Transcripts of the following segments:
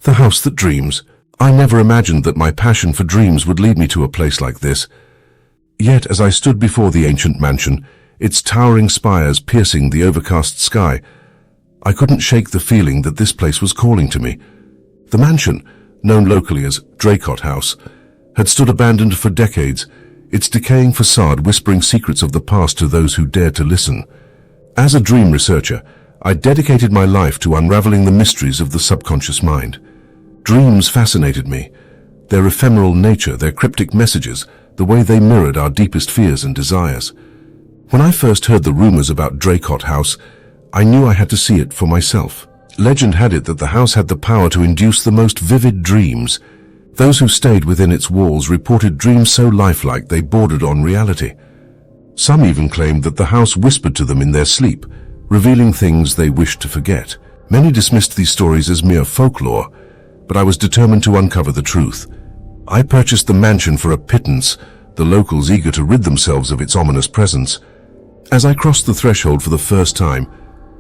The house that dreams. I never imagined that my passion for dreams would lead me to a place like this. Yet, as I stood before the ancient mansion, its towering spires piercing the overcast sky, I couldn't shake the feeling that this place was calling to me. The mansion, known locally as Draycott House, had stood abandoned for decades, its decaying facade whispering secrets of the past to those who dared to listen. As a dream researcher, I dedicated my life to unraveling the mysteries of the subconscious mind. Dreams fascinated me. Their ephemeral nature, their cryptic messages, the way they mirrored our deepest fears and desires. When I first heard the rumors about Draycott House, I knew I had to see it for myself. Legend had it that the house had the power to induce the most vivid dreams. Those who stayed within its walls reported dreams so lifelike they bordered on reality. Some even claimed that the house whispered to them in their sleep, revealing things they wished to forget. Many dismissed these stories as mere folklore, but I was determined to uncover the truth. I purchased the mansion for a pittance, the locals eager to rid themselves of its ominous presence. As I crossed the threshold for the first time,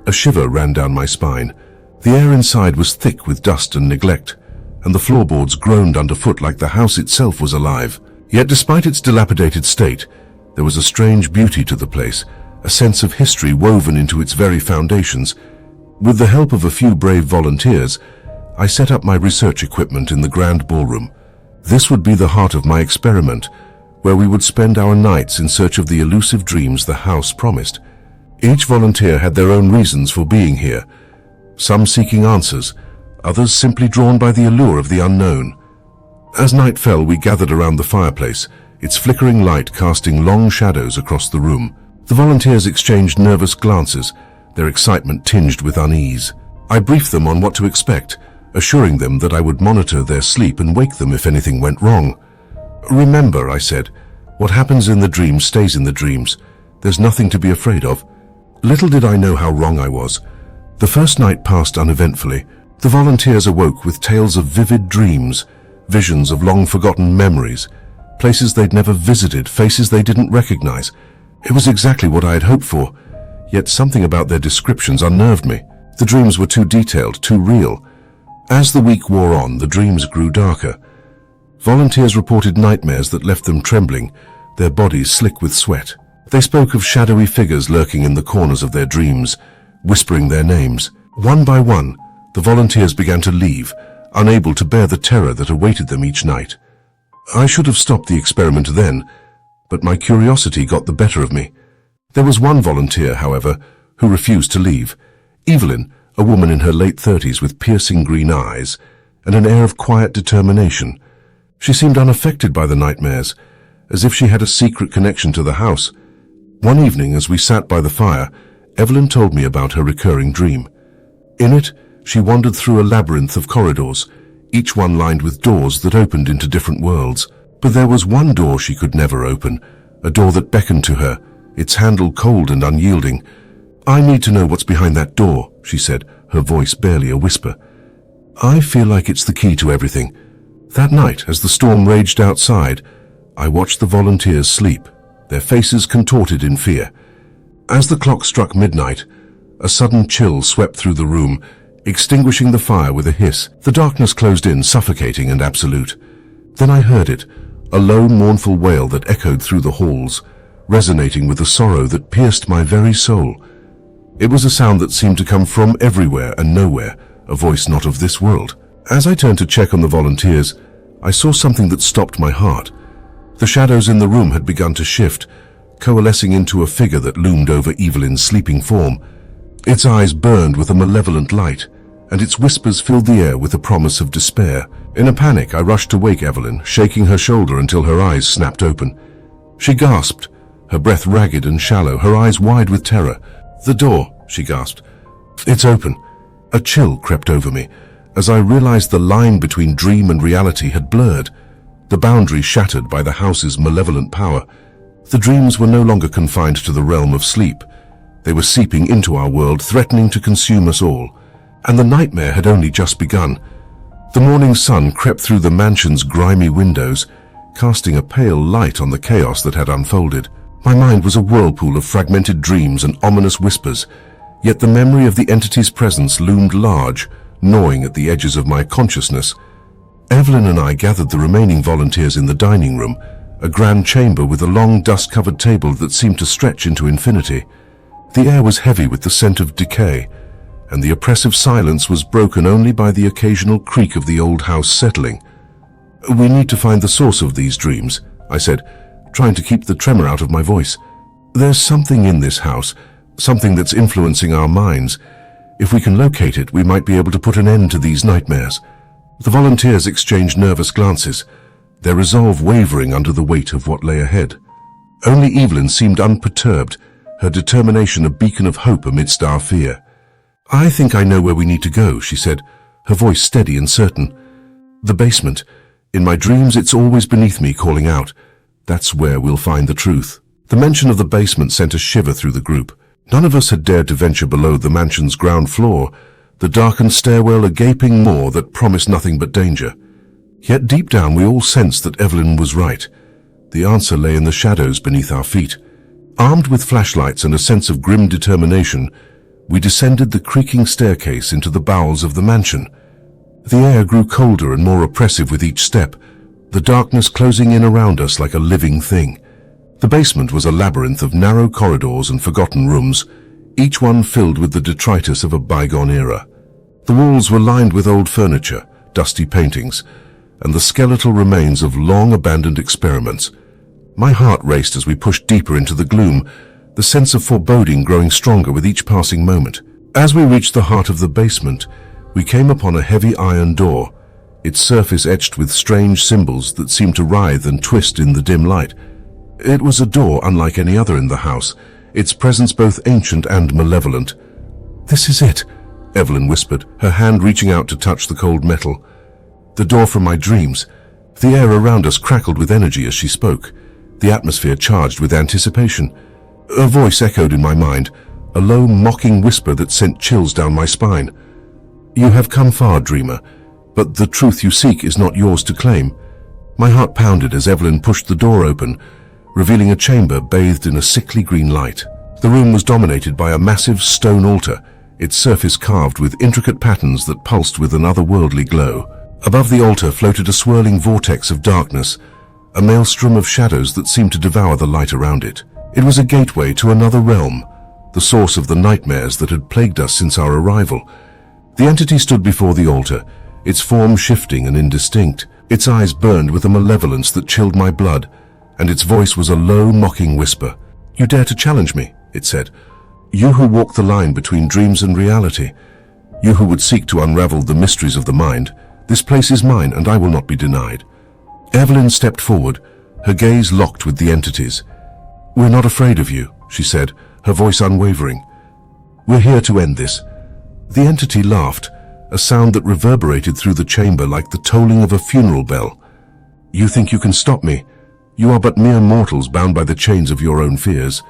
a shiver ran down my spine. The air inside was thick with dust and neglect, and the floorboards groaned underfoot like the house itself was alive. Yet despite its dilapidated state, there was a strange beauty to the place, a sense of history woven into its very foundations. With the help of a few brave volunteers, I set up my research equipment in the grand ballroom. This would be the heart of my experiment, where we would spend our nights in search of the elusive dreams the house promised. Each volunteer had their own reasons for being here, some seeking answers, others simply drawn by the allure of the unknown. As night fell, we gathered around the fireplace, its flickering light casting long shadows across the room. The volunteers exchanged nervous glances, their excitement tinged with unease. I briefed them on what to expect, assuring them that I would monitor their sleep and wake them if anything went wrong. "Remember," I said, "what happens in the dreams stays in the dreams. There's nothing to be afraid of." Little did I know how wrong I was. The first night passed uneventfully. The volunteers awoke with tales of vivid dreams, visions of long-forgotten memories, places they'd never visited, faces they didn't recognize. It was exactly what I had hoped for, yet something about their descriptions unnerved me. The dreams were too detailed, too real. As the week wore on, the dreams grew darker. Volunteers reported nightmares that left them trembling, their bodies slick with sweat. They spoke of shadowy figures lurking in the corners of their dreams, whispering their names. One by one, the volunteers began to leave, unable to bear the terror that awaited them each night. I should have stopped the experiment then, but my curiosity got the better of me. There was one volunteer, however, who refused to leave. Evelyn, a woman in her late 30s with piercing green eyes and an air of quiet determination. She seemed unaffected by the nightmares, as if she had a secret connection to the house. One evening, as we sat by the fire, Evelyn told me about her recurring dream. In it, she wandered through a labyrinth of corridors, each one lined with doors that opened into different worlds. But there was one door she could never open, a door that beckoned to her, its handle cold and unyielding. "I need to know what's behind that door," she said, her voice barely a whisper. "I feel like it's the key to everything." That night, as the storm raged outside, I watched the volunteers sleep, their faces contorted in fear. As the clock struck midnight, a sudden chill swept through the room, extinguishing the fire with a hiss. The darkness closed in, suffocating and absolute. Then I heard it, a low, mournful wail that echoed through the halls, resonating with the sorrow that pierced my very soul. It was a sound that seemed to come from everywhere and nowhere, a voice not of this world. As I turned to check on the volunteers, I saw something that stopped my heart. The shadows in the room had begun to shift, coalescing into a figure that loomed over Evelyn's sleeping form. Its eyes burned with a malevolent light, and its whispers filled the air with a promise of despair. In a panic, I rushed to wake Evelyn, shaking her shoulder until her eyes snapped open. She gasped, her breath ragged and shallow, her eyes wide with terror. "The door," she gasped. "It's open." A chill crept over me, as I realized the line between dream and reality had blurred, the boundary shattered by the house's malevolent power. The dreams were no longer confined to the realm of sleep. They were seeping into our world, threatening to consume us all. And the nightmare had only just begun. The morning sun crept through the mansion's grimy windows, casting a pale light on the chaos that had unfolded. My mind was a whirlpool of fragmented dreams and ominous whispers, yet the memory of the entity's presence loomed large, gnawing at the edges of my consciousness. Evelyn and I gathered the remaining volunteers in the dining room, a grand chamber with a long dust-covered table that seemed to stretch into infinity. The air was heavy with the scent of decay, and the oppressive silence was broken only by the occasional creak of the old house settling. "We need to find the source of these dreams," I said, trying to keep the tremor out of my voice. "There's something in this house, something that's influencing our minds. If we can locate it, we might be able to put an end to these nightmares." The volunteers exchanged nervous glances, their resolve wavering under the weight of what lay ahead. Only Evelyn seemed unperturbed, her determination a beacon of hope amidst our fear. "I think I know where we need to go," she said, her voice steady and certain. "The basement. In my dreams, it's always beneath me calling out. That's where we'll find the truth." The mention of the basement sent a shiver through the group. None of us had dared to venture below the mansion's ground floor, the darkened stairwell a gaping maw that promised nothing but danger. Yet deep down we all sensed that Evelyn was right. The answer lay in the shadows beneath our feet. Armed with flashlights and a sense of grim determination, we descended the creaking staircase into the bowels of the mansion. The air grew colder and more oppressive with each step, the darkness closing in around us like a living thing. The basement was a labyrinth of narrow corridors and forgotten rooms, each one filled with the detritus of a bygone era. The walls were lined with old furniture, dusty paintings, and the skeletal remains of long-abandoned experiments. My heart raced as we pushed deeper into the gloom, the sense of foreboding growing stronger with each passing moment. As we reached the heart of the basement, we came upon a heavy iron door, its surface etched with strange symbols that seemed to writhe and twist in the dim light. It was a door unlike any other in the house, its presence both ancient and malevolent. "This is it," Evelyn whispered, her hand reaching out to touch the cold metal. "The door from my dreams." The air around us crackled with energy as she spoke, the atmosphere charged with anticipation. A voice echoed in my mind, a low, mocking whisper that sent chills down my spine. "You have come far, dreamer, but the truth you seek is not yours to claim." My heart pounded as Evelyn pushed the door open, revealing a chamber bathed in a sickly green light. The room was dominated by a massive stone altar, its surface carved with intricate patterns that pulsed with an otherworldly glow. Above the altar floated a swirling vortex of darkness, a maelstrom of shadows that seemed to devour the light around it. It was a gateway to another realm, the source of the nightmares that had plagued us since our arrival. The entity stood before the altar, its form shifting and indistinct. Its eyes burned with a malevolence that chilled my blood, and its voice was a low, mocking whisper. "You dare to challenge me," it said. "You who walk the line between dreams and reality. You who would seek to unravel the mysteries of the mind. This place is mine, and I will not be denied." Evelyn stepped forward, her gaze locked with the entity's. "We're not afraid of you," she said, her voice unwavering. "We're here to end this." The entity laughed, a sound that reverberated through the chamber like the tolling of a funeral bell. "You think you can stop me? You are but mere mortals bound by the chains of your own fears.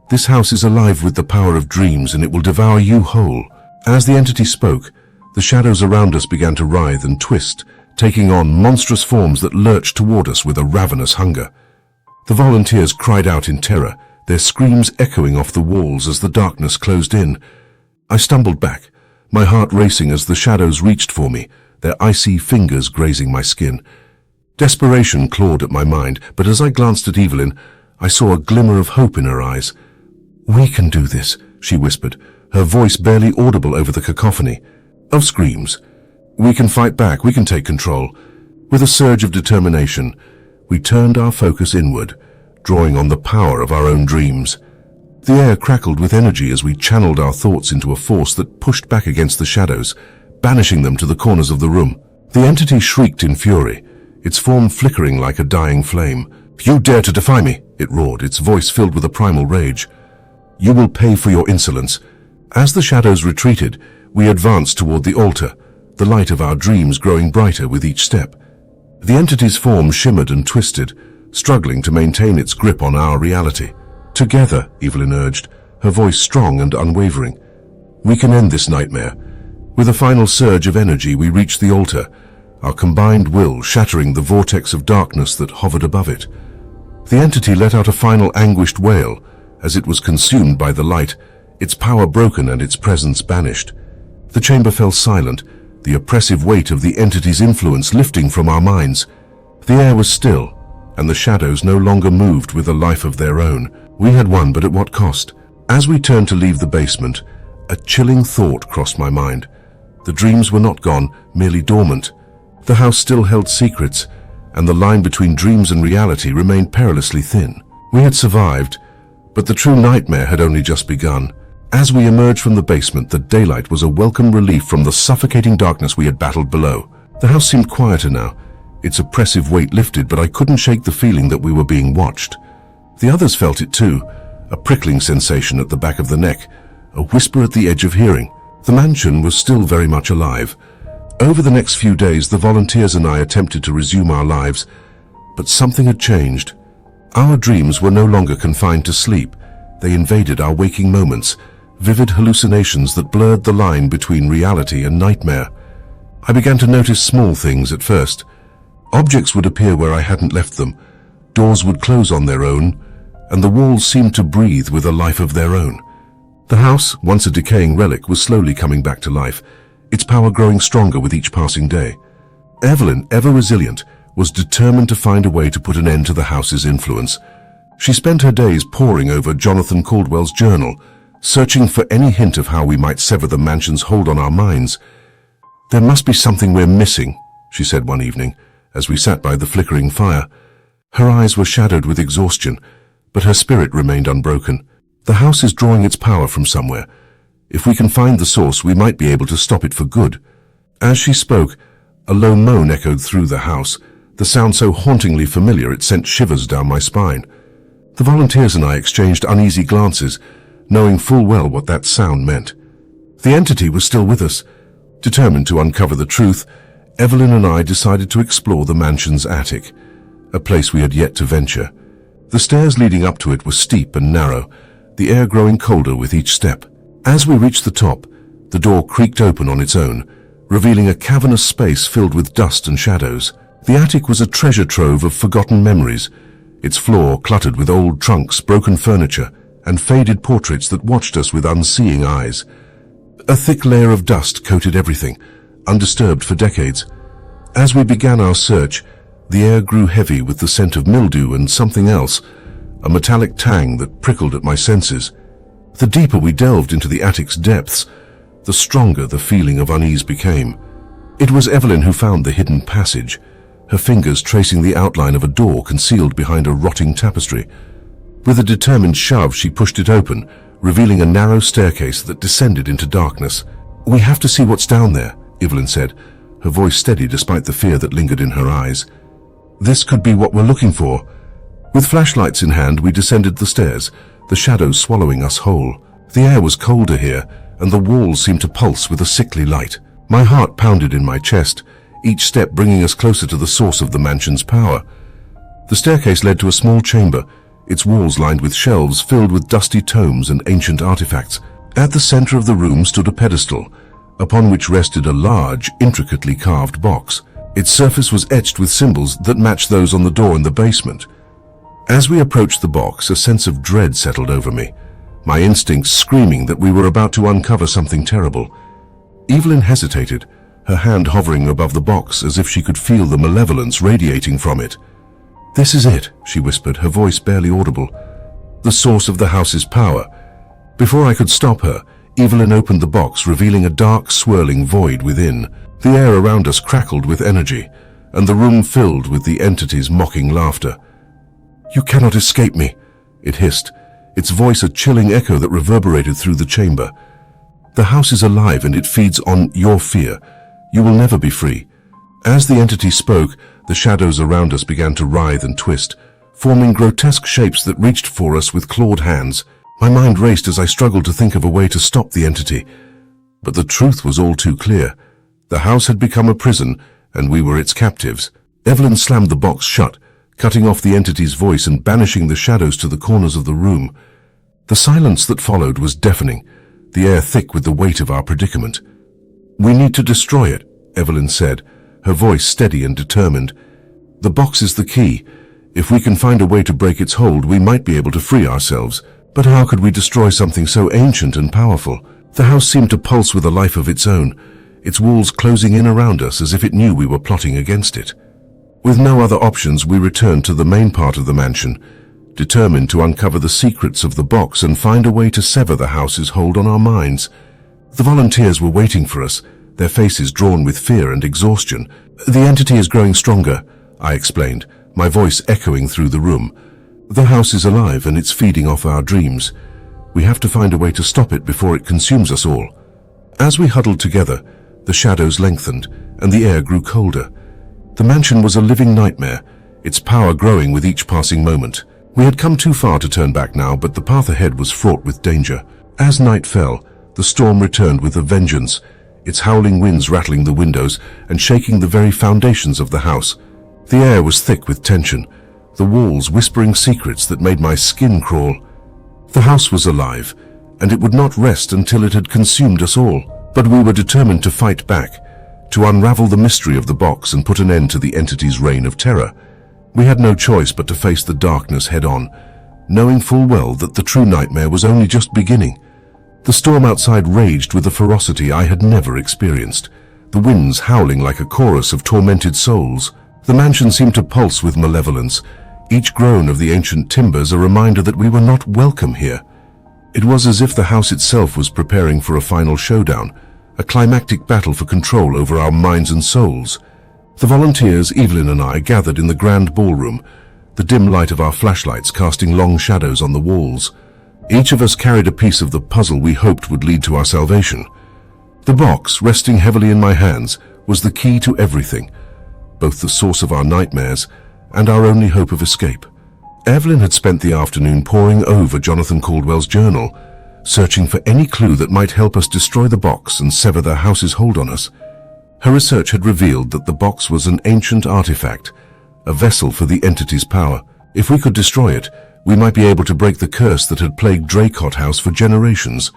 This house is alive with the power of dreams, and it will devour you whole." As the entity spoke, the shadows around us began to writhe and twist, taking on monstrous forms that lurched toward us with a ravenous hunger. The volunteers cried out in terror, their screams echoing off the walls as the darkness closed in. I stumbled back, my heart racing as the shadows reached for me, their icy fingers grazing my skin. Desperation clawed at my mind, but as I glanced at Evelyn, I saw a glimmer of hope in her eyes. "We can do this," she whispered, her voice barely audible over the cacophony of screams. "We can fight back, we can take control." With a surge of determination, we turned our focus inward, drawing on the power of our own dreams. The air crackled with energy as we channeled our thoughts into a force that pushed back against the shadows, banishing them to the corners of the room. The entity shrieked in fury, its form flickering like a dying flame. "You dare to defy me!" it roared, its voice filled with a primal rage. "You will pay for your insolence." As the shadows retreated, we advanced toward the altar, the light of our dreams growing brighter with each step. The entity's form shimmered and twisted, struggling to maintain its grip on our reality. "Together," Evelyn urged, her voice strong and unwavering. "We can end this nightmare." With a final surge of energy, we reached the altar, our combined will shattering the vortex of darkness that hovered above it. The entity let out a final anguished wail as it was consumed by the light, its power broken and its presence banished. The chamber fell silent, the oppressive weight of the entity's influence lifting from our minds. The air was still, and the shadows no longer moved with a life of their own. We had won, but at what cost? As we turned to leave the basement, a chilling thought crossed my mind. The dreams were not gone, merely dormant. The house still held secrets, and the line between dreams and reality remained perilously thin. We had survived, but the true nightmare had only just begun. As we emerged from the basement, the daylight was a welcome relief from the suffocating darkness we had battled below. The house seemed quieter now, its oppressive weight lifted, but I couldn't shake the feeling that we were being watched. The others felt it too, a prickling sensation at the back of the neck, a whisper at the edge of hearing. The mansion was still very much alive. Over the next few days, the volunteers and I attempted to resume our lives, but something had changed. Our dreams were no longer confined to sleep. They invaded our waking moments, vivid hallucinations that blurred the line between reality and nightmare. I began to notice small things at first. Objects would appear where I hadn't left them, doors would close on their own, and the walls seemed to breathe with a life of their own. The house, once a decaying relic, was slowly coming back to life, its power growing stronger with each passing day. Evelyn, ever resilient, was determined to find a way to put an end to the house's influence. She spent her days poring over Jonathan Caldwell's journal, searching for any hint of how we might sever the mansion's hold on our minds. "There must be something we're missing," she said one evening, as we sat by the flickering fire. Her eyes were shadowed with exhaustion, but her spirit remained unbroken. "The house is drawing its power from somewhere. If we can find the source, we might be able to stop it for good." As she spoke, a low moan echoed through the house, the sound so hauntingly familiar it sent shivers down my spine. The volunteers and I exchanged uneasy glances, knowing full well what that sound meant. The entity was still with us. Determined to uncover the truth, Evelyn and I decided to explore the mansion's attic, a place we had yet to venture. The stairs leading up to it were steep and narrow, the air growing colder with each step. As we reached the top, the door creaked open on its own, revealing a cavernous space filled with dust and shadows. The attic was a treasure trove of forgotten memories, its floor cluttered with old trunks, broken furniture, and faded portraits that watched us with unseeing eyes. A thick layer of dust coated everything, undisturbed for decades. As we began our search, the air grew heavy with the scent of mildew and something else, a metallic tang that prickled at my senses. The deeper we delved into the attic's depths, the stronger the feeling of unease became. It was Evelyn who found the hidden passage, her fingers tracing the outline of a door concealed behind a rotting tapestry. With a determined shove, she pushed it open, revealing a narrow staircase that descended into darkness. "We have to see what's down there," Evelyn said, her voice steady despite the fear that lingered in her eyes. "This could be what we're looking for." With flashlights in hand, we descended the stairs, the shadows swallowing us whole. The air was colder here, and the walls seemed to pulse with a sickly light. My heart pounded in my chest, each step bringing us closer to the source of the mansion's power. The staircase led to a small chamber, its walls lined with shelves filled with dusty tomes and ancient artifacts. At the center of the room stood a pedestal, upon which rested a large, intricately carved box. Its surface was etched with symbols that matched those on the door in the basement. As we approached the box, a sense of dread settled over me, my instincts screaming that we were about to uncover something terrible. Evelyn hesitated, her hand hovering above the box as if she could feel the malevolence radiating from it. "This is it," she whispered, her voice barely audible. "The source of the house's power." Before I could stop her, Evelyn opened the box, revealing a dark, swirling void within. The air around us crackled with energy, and the room filled with the entity's mocking laughter. "You cannot escape me," it hissed, its voice a chilling echo that reverberated through the chamber. "The house is alive and it feeds on your fear. You will never be free." As the entity spoke, the shadows around us began to writhe and twist, forming grotesque shapes that reached for us with clawed hands. My mind raced as I struggled to think of a way to stop the entity. But the truth was all too clear. The house had become a prison, and we were its captives. Evelyn slammed the box shut, cutting off the entity's voice and banishing the shadows to the corners of the room. The silence that followed was deafening, the air thick with the weight of our predicament. "We need to destroy it," Evelyn said, her voice steady and determined. "The box is the key. If we can find a way to break its hold, we might be able to free ourselves. But how could we destroy something so ancient and powerful?" The house seemed to pulse with a life of its own, its walls closing in around us as if it knew we were plotting against it. With no other options, we returned to the main part of the mansion, determined to uncover the secrets of the box and find a way to sever the house's hold on our minds. The volunteers were waiting for us, their faces drawn with fear and exhaustion. "The entity is growing stronger," I explained, my voice echoing through the room. "The house is alive and it's feeding off our dreams. We have to find a way to stop it before it consumes us all." As we huddled together, the shadows lengthened and the air grew colder. The mansion was a living nightmare, its power growing with each passing moment. We had come too far to turn back now, but the path ahead was fraught with danger. As night fell, the storm returned with a vengeance, its howling winds rattling the windows and shaking the very foundations of the house. The air was thick with tension, the walls whispering secrets that made my skin crawl. The house was alive, and it would not rest until it had consumed us all. But we were determined to fight back, to unravel the mystery of the box and put an end to the entity's reign of terror. We had no choice but to face the darkness head-on, knowing full well that the true nightmare was only just beginning. The storm outside raged with a ferocity I had never experienced, the winds howling like a chorus of tormented souls. The mansion seemed to pulse with malevolence, each groan of the ancient timbers a reminder that we were not welcome here. It was as if the house itself was preparing for a final showdown, a climactic battle for control over our minds and souls. The volunteers, Evelyn and I, gathered in the grand ballroom, the dim light of our flashlights casting long shadows on the walls. Each of us carried a piece of the puzzle we hoped would lead to our salvation. The box, resting heavily in my hands, was the key to everything, both the source of our nightmares and our only hope of escape. Evelyn had spent the afternoon poring over Jonathan Caldwell's journal, searching for any clue that might help us destroy the box and sever the house's hold on us. Her research had revealed that the box was an ancient artifact, a vessel for the entity's power. If we could destroy it, we might be able to break the curse that had plagued Draycott House for generations.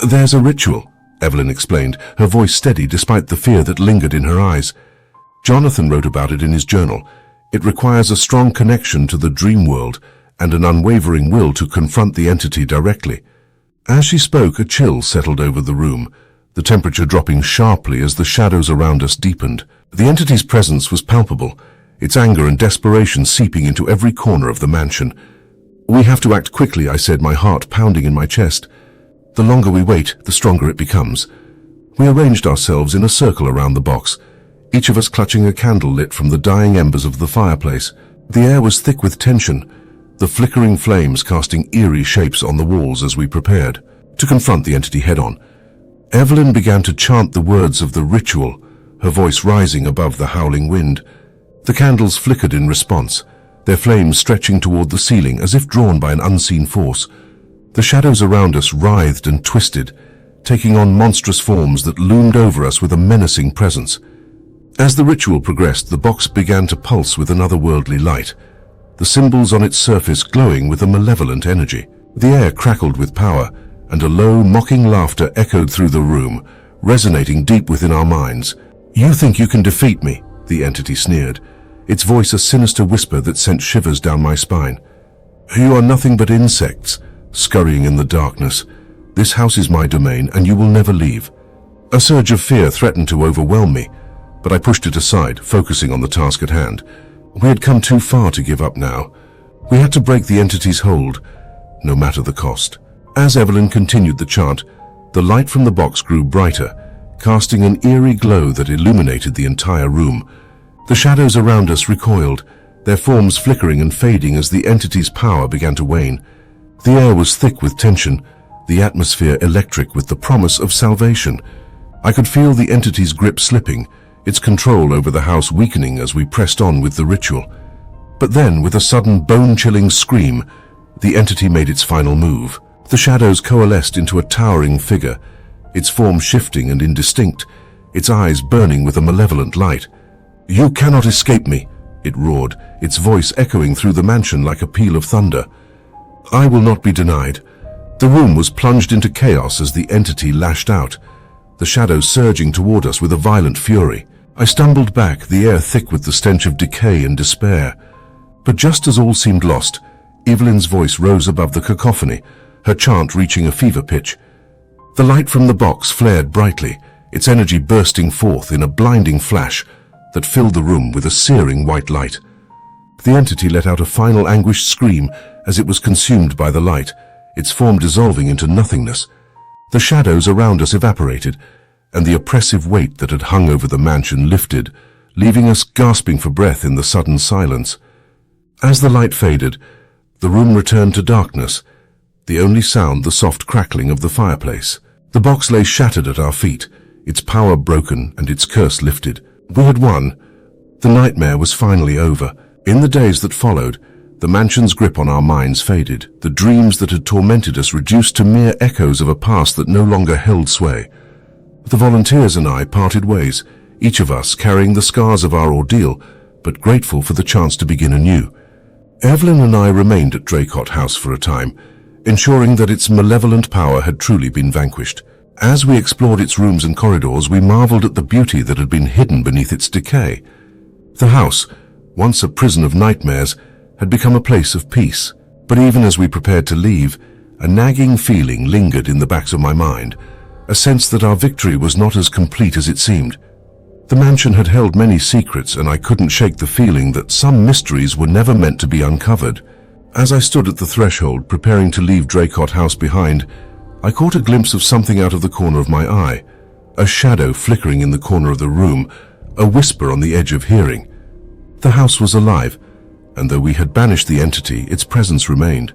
"There's a ritual," Evelyn explained, her voice steady despite the fear that lingered in her eyes. "Jonathan wrote about it in his journal. It requires a strong connection to the dream world and an unwavering will to confront the entity directly." As she spoke, a chill settled over the room, the temperature dropping sharply as the shadows around us deepened. The entity's presence was palpable, its anger and desperation seeping into every corner of the mansion. "We have to act quickly," I said, my heart pounding in my chest. "The longer we wait, the stronger it becomes." We arranged ourselves in a circle around the box, each of us clutching a candle lit from the dying embers of the fireplace. The air was thick with tension, the flickering flames casting eerie shapes on the walls as we prepared to confront the entity head-on. Evelyn began to chant the words of the ritual, her voice rising above the howling wind. The candles flickered in response, their flames stretching toward the ceiling as if drawn by an unseen force. The shadows around us writhed and twisted, taking on monstrous forms that loomed over us with a menacing presence. As the ritual progressed, the box began to pulse with an otherworldly light, the symbols on its surface glowing with a malevolent energy. The air crackled with power, and a low, mocking laughter echoed through the room, resonating deep within our minds. "You think you can defeat me?" the entity sneered, its voice a sinister whisper that sent shivers down my spine. "You are nothing but insects, scurrying in the darkness. This house is my domain, and you will never leave." A surge of fear threatened to overwhelm me, but I pushed it aside, focusing on the task at hand. We had come too far to give up now. We had to break the entity's hold, no matter the cost. As Evelyn continued the chant, the light from the box grew brighter, casting an eerie glow that illuminated the entire room. The shadows around us recoiled, their forms flickering and fading as the entity's power began to wane. The air was thick with tension, the atmosphere electric with the promise of salvation. I could feel the entity's grip slipping, its control over the house weakening as we pressed on with the ritual. But then, with a sudden bone-chilling scream, the entity made its final move. The shadows coalesced into a towering figure, its form shifting and indistinct, its eyes burning with a malevolent light. "You cannot escape me," it roared, its voice echoing through the mansion like a peal of thunder. "I will not be denied." The room was plunged into chaos as the entity lashed out, the shadows surging toward us with a violent fury. I stumbled back, the air thick with the stench of decay and despair. But just as all seemed lost, Evelyn's voice rose above the cacophony, her chant reaching a fever pitch. The light from the box flared brightly, its energy bursting forth in a blinding flash that filled the room with a searing white light. The entity let out a final anguished scream as it was consumed by the light, its form dissolving into nothingness. The shadows around us evaporated, and the oppressive weight that had hung over the mansion lifted, leaving us gasping for breath in the sudden silence. As the light faded, the room returned to darkness, the only sound the soft crackling of the fireplace. The box lay shattered at our feet, its power broken and its curse lifted. We had won. The nightmare was finally over. In the days that followed, the mansion's grip on our minds faded. The dreams that had tormented us reduced to mere echoes of a past that no longer held sway. The volunteers and I parted ways, each of us carrying the scars of our ordeal, but grateful for the chance to begin anew. Evelyn and I remained at Draycott House for a time, ensuring that its malevolent power had truly been vanquished. As we explored its rooms and corridors, we marveled at the beauty that had been hidden beneath its decay. The house, once a prison of nightmares, had become a place of peace. But even as we prepared to leave, a nagging feeling lingered in the backs of my mind, a sense that our victory was not as complete as it seemed. The mansion had held many secrets, and I couldn't shake the feeling that some mysteries were never meant to be uncovered. As I stood at the threshold, preparing to leave Draycott House behind, I caught a glimpse of something out of the corner of my eye, a shadow flickering in the corner of the room, a whisper on the edge of hearing. The house was alive, and though we had banished the entity, its presence remained,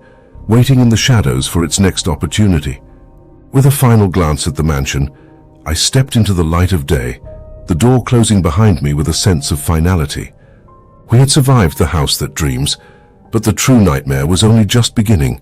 waiting in the shadows for its next opportunity. With a final glance at the mansion, I stepped into the light of day, the door closing behind me with a sense of finality. We had survived the house that dreams, but the true nightmare was only just beginning.